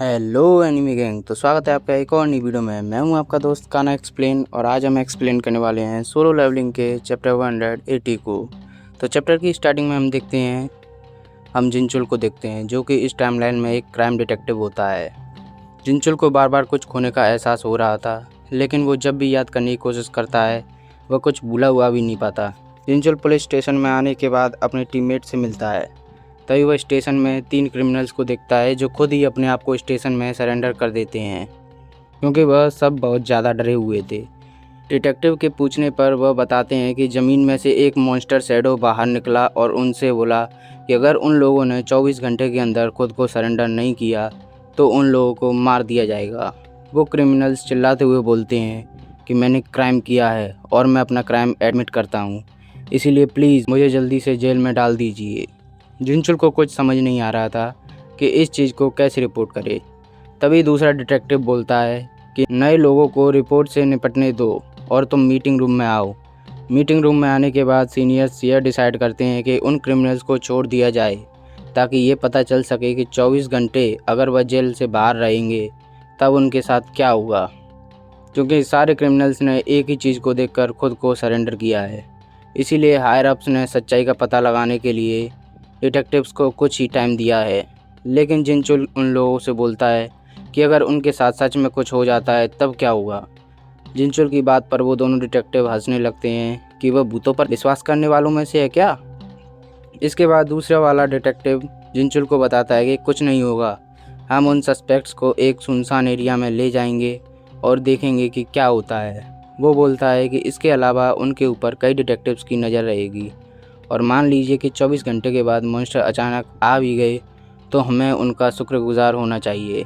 Hello enemy gang. तो स्वागत है आपका एक और नई वीडियो में। मैं हूं आपका दोस्त काना एक्सप्लेन और आज हम एक्सप्लेन करने वाले हैं सोलो लेवलिंग के चैप्टर 180 को। तो चैप्टर की स्टार्टिंग में हम देखते हैं, हम जिनचुल को देखते हैं जो कि इस टाइमलाइन में एक क्राइम डिटेक्टिव होता है। जिनचुल को बार बार कुछ खोने का एहसास हो रहा था, लेकिन वो जब भी याद करने की कोशिश करता है वह कुछ भूला हुआ भी नहीं पाता। जिनचुल पुलिस स्टेशन में आने के बाद अपने टीममेट से मिलता है। तभी वह स्टेशन में 3 क्रिमिनल्स को देखता है जो खुद ही अपने आप को स्टेशन में सरेंडर कर देते हैं, क्योंकि वह सब बहुत ज़्यादा डरे हुए थे। डिटेक्टिव के पूछने पर वह बताते हैं कि ज़मीन में से एक मॉन्स्टर शैडो बाहर निकला और उनसे बोला कि अगर उन लोगों ने 24 घंटे के अंदर खुद को सरेंडर नहीं किया तो उन लोगों को मार दिया जाएगा। वो क्रिमिनल्स चिल्लाते हुए बोलते हैं कि मैंने क्राइम किया है और मैं अपना क्राइम एडमिट करता हूँ, इसीलिए प्लीज़ मुझे जल्दी से जेल में डाल दीजिए। जिनचुल को कुछ समझ नहीं आ रहा था कि इस चीज़ को कैसे रिपोर्ट करे। तभी दूसरा डिटेक्टिव बोलता है कि नए लोगों को रिपोर्ट से निपटने दो और तुम मीटिंग रूम में आओ। मीटिंग रूम में आने के बाद सीनियर्स यह डिसाइड करते हैं कि उन क्रिमिनल्स को छोड़ दिया जाए, ताकि ये पता चल सके कि 24 घंटे अगर वह जेल से बाहर रहेंगे तब उनके साथ क्या होगा, क्योंकि सारे क्रिमिनल्स ने एक ही चीज़ को देखकर खुद को सरेंडर किया है। इसीलिए हायर अप्स ने सच्चाई का पता लगाने के लिए डिटेक्टिव्स को कुछ ही टाइम दिया है। लेकिन जिनचुल उन लोगों से बोलता है कि अगर उनके साथ सच में कुछ हो जाता है तब क्या होगा। जिनचुल की बात पर वो दोनों डिटेक्टिव हंसने लगते हैं कि वह भूतों पर विश्वास करने वालों में से है क्या। इसके बाद दूसरा वाला डिटेक्टिव जिनचुल को बताता है कि कुछ नहीं होगा, हम उन सस्पेक्ट्स को एक सुनसान एरिया में ले जाएंगे और देखेंगे कि क्या होता है। वो बोलता है कि इसके अलावा उनके ऊपर कई डिटेक्टिव्स की नज़र रहेगी और मान लीजिए कि 24 घंटे के बाद मॉन्स्टर अचानक आ भी गए तो हमें उनका शुक्रगुजार होना चाहिए।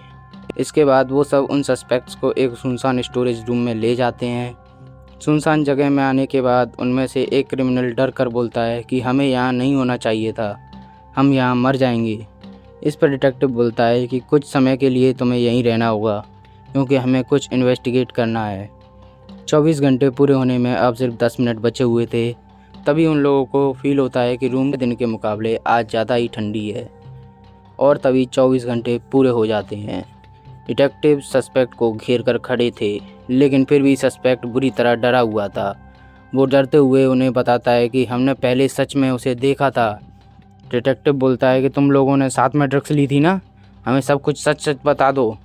इसके बाद वो सब उन सस्पेक्ट्स को एक सुनसान स्टोरेज रूम में ले जाते हैं। सुनसान जगह में आने के बाद उनमें से एक क्रिमिनल डर कर बोलता है कि हमें यहाँ नहीं होना चाहिए था, हम यहाँ मर जाएंगे। इस पर डिटेक्टिव बोलता है कि कुछ समय के लिए तुम्हें यहीं रहना होगा, क्योंकि हमें कुछ इन्वेस्टिगेट करना है। 24 घंटे पूरे होने में अब सिर्फ 10 मिनट बचे हुए थे। तभी उन लोगों को फील होता है कि रूम के दिन के मुकाबले आज ज़्यादा ही ठंडी है, और तभी 24 घंटे पूरे हो जाते हैं। डिटेक्टिव सस्पेक्ट को घेर कर खड़े थे, लेकिन फिर भी सस्पेक्ट बुरी तरह डरा हुआ था। वो डरते हुए उन्हें बताता है कि हमने पहले सच में उसे देखा था। डिटेक्टिव बोलता है कि तुम लोगों ने साथ में ड्रग्स ली थी ना, हमें सब कुछ सच सच बता दो।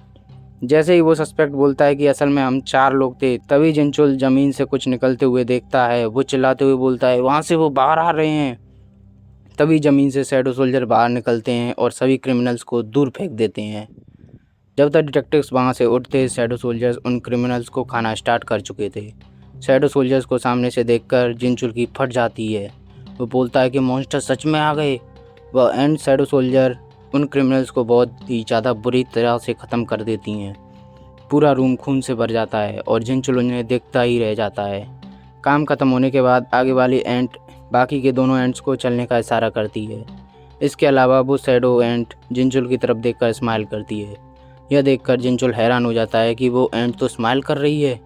जैसे ही वो सस्पेक्ट बोलता है कि असल में हम 4 लोग थे, तभी जिनचुल ज़मीन से कुछ निकलते हुए देखता है। वो चिल्लाते हुए बोलता है वहाँ से वो बाहर आ रहे हैं। तभी ज़मीन से शैडो सोल्जर बाहर निकलते हैं और सभी क्रिमिनल्स को दूर फेंक देते हैं। जब तक डिटेक्टिव्स वहाँ से उठते, शैडो सोल्जर्स उन क्रिमिनल्स को खाना स्टार्ट कर चुके थे। शैडो सोल्जर्स को सामने से देखकर जिनचुल की फट जाती है। वो बोलता है कि मॉन्स्टर सच में आ गए। वह एंड शैडो सोल्जर उन क्रिमिनल्स को बहुत ही ज़्यादा बुरी तरह से ख़त्म कर देती हैं। पूरा रूम खून से भर जाता है और जिनचुल उन्हें देखता ही रह जाता है। काम ख़त्म होने के बाद आगे वाली एंट बाकी के दोनों एंट्स को चलने का इशारा करती है। इसके अलावा वो शैडो एंट जिनचुल की तरफ देखकर स्माइल करती है। यह देखकर जिनचुल हैरान हो जाता है कि वो एंट तो स्माइल कर रही है।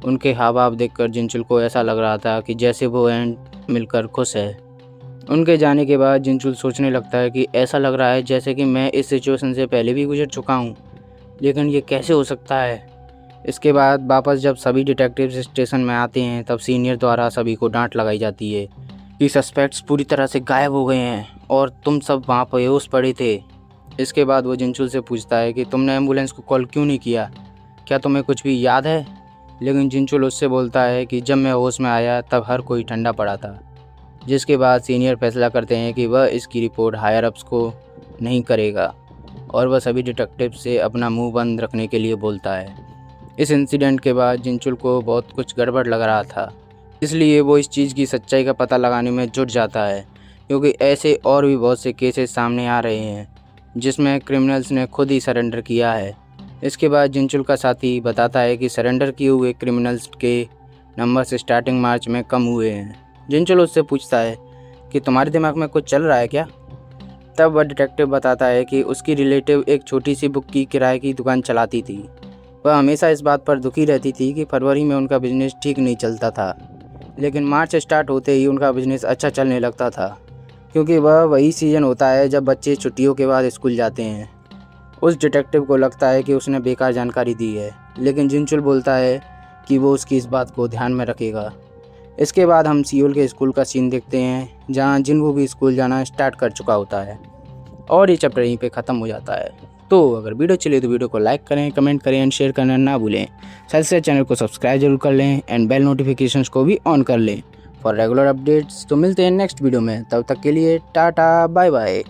उनके हाव भाव देखकर जिनचुल को ऐसा लग रहा था कि जैसे वो एंट मिलकर खुश है। उनके जाने के बाद जिनचुल सोचने लगता है कि ऐसा लग रहा है जैसे कि मैं इस सिचुएशन से पहले भी गुजर चुका हूँ, लेकिन ये कैसे हो सकता है। इसके बाद वापस जब सभी डिटेक्टिव्स स्टेशन में आते हैं, तब सीनियर द्वारा सभी को डांट लगाई जाती है कि सस्पेक्ट्स पूरी तरह से गायब हो गए हैं और तुम सब वहाँ पर बेहोश पड़े थे। इसके बाद वो जिनचुल से पूछता है कि तुमने एम्बुलेंस को कॉल क्यों नहीं किया, क्या तुम्हें कुछ भी याद है। लेकिन जिनचुल उससे बोलता है कि जब मैं होश में आया तब हर कोई ठंडा पड़ा था। जिसके बाद सीनियर फैसला करते हैं कि वह इसकी रिपोर्ट हायर अप्स को नहीं करेगा और वह सभी डिटेक्टिव से अपना मुंह बंद रखने के लिए बोलता है। इस इंसिडेंट के बाद जिनचुल को बहुत कुछ गड़बड़ लग रहा था, इसलिए वो इस चीज़ की सच्चाई का पता लगाने में जुट जाता है, क्योंकि ऐसे और भी बहुत से केसेस सामने आ रहे हैं जिसमें क्रिमिनल्स ने खुद ही सरेंडर किया है। इसके बाद जिनचुल का साथी बताता है कि सरेंडर किए हुए क्रिमिनल्स के नंबर्स स्टार्टिंग मार्च में कम हुए हैं। जिनचुल उससे पूछता है कि तुम्हारे दिमाग में कुछ चल रहा है क्या। तब वह डिटेक्टिव बताता है कि उसकी रिलेटिव एक छोटी सी बुक की किराए की दुकान चलाती थी। वह हमेशा इस बात पर दुखी रहती थी कि फरवरी में उनका बिजनेस ठीक नहीं चलता था, लेकिन मार्च स्टार्ट होते ही उनका बिजनेस अच्छा चलने लगता था, क्योंकि वह वही सीज़न होता है जब बच्चे छुट्टियों के बाद स्कूल जाते हैं उस डिटेक्टिव को लगता है कि उसने बेकार जानकारी दी है, लेकिन जिनचुल बोलता है कि वो उसकी इस बात को ध्यान में रखेगा। इसके बाद हम सियोल के स्कूल का सीन देखते हैं, जहाँ जिनवू भी स्कूल जाना स्टार्ट कर चुका होता है और ये चैप्टर यहीं पे ख़त्म हो जाता है। तो अगर वीडियो चले तो वीडियो को लाइक करें, कमेंट करें एंड शेयर करना ना भूलें। साथ ही चैनल को सब्सक्राइब जरूर कर लें एंड बेल नोटिफिकेशंस को भी ऑन कर लें फॉर रेगुलर अपडेट्स। तो मिलते हैं नेक्स्ट वीडियो में, तब तक के लिए टाटा बाय बाय।